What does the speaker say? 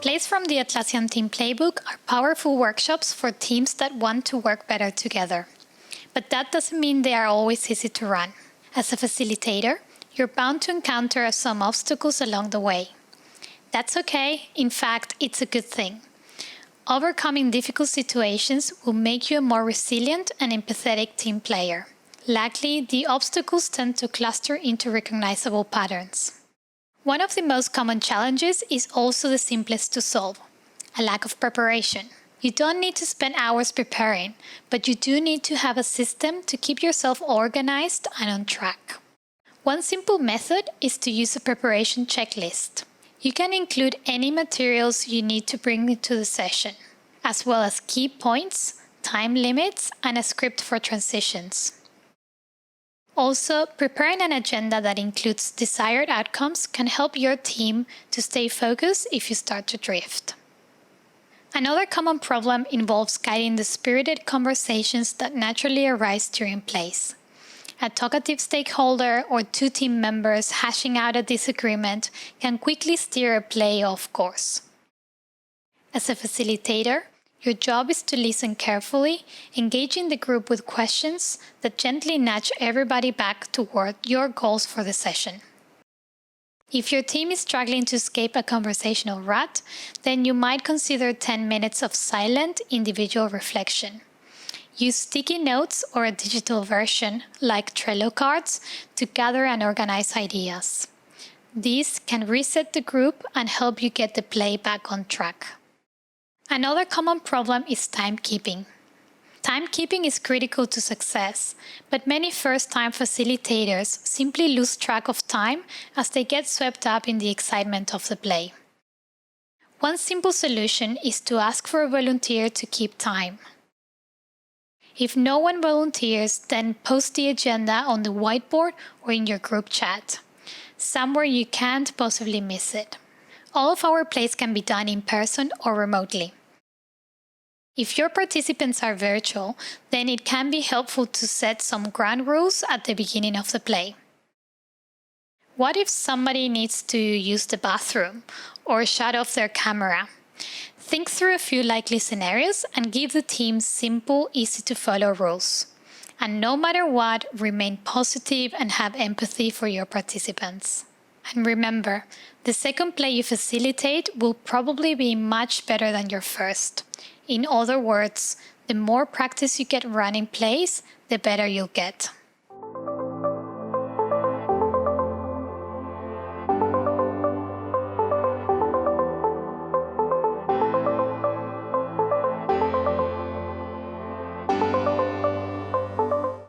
Plays from the Atlassian Team Playbook are powerful workshops for teams that want to work better together. But that doesn't mean they are always easy to run. As a facilitator, you're bound to encounter some obstacles along the way. That's okay. In fact, it's a good thing. Overcoming difficult situations will make you a more resilient and empathetic team player. Luckily, the obstacles tend to cluster into recognizable patterns. One of the most common challenges is also the simplest to solve: a lack of preparation. You don't need to spend hours preparing, but you do need to have a system to keep yourself organized and on track. One simple method is to use a preparation checklist. You can include any materials you need to bring into the session, as well as key points, time limits, and a script for transitions. Also, preparing an agenda that includes desired outcomes can help your team to stay focused if you start to drift. Another common problem involves guiding the spirited conversations that naturally arise during plays. A talkative stakeholder or two team members hashing out a disagreement can quickly steer a play off course. As a facilitator, your job is to listen carefully, engaging the group with questions that gently nudge everybody back toward your goals for the session. If your team is struggling to escape a conversational rut, then you might consider 10 minutes of silent individual reflection. Use sticky notes or a digital version, like Trello cards, to gather and organize ideas. These can reset the group and help you get the play back on track. Another common problem is timekeeping. Timekeeping is critical to success, but many first-time facilitators simply lose track of time as they get swept up in the excitement of the play. One simple solution is to ask for a volunteer to keep time. If no one volunteers, then post the agenda on the whiteboard or in your group chat, somewhere you can't possibly miss it. All of our plays can be done in person or remotely. If your participants are virtual, then it can be helpful to set some ground rules at the beginning of the play. What if somebody needs to use the bathroom or shut off their camera? Think through a few likely scenarios and give the team simple, easy-to-follow rules. And no matter what, remain positive and have empathy for your participants. And remember, the second play you facilitate will probably be much better than your first. In other words, the more practice you get running plays, the better you'll get.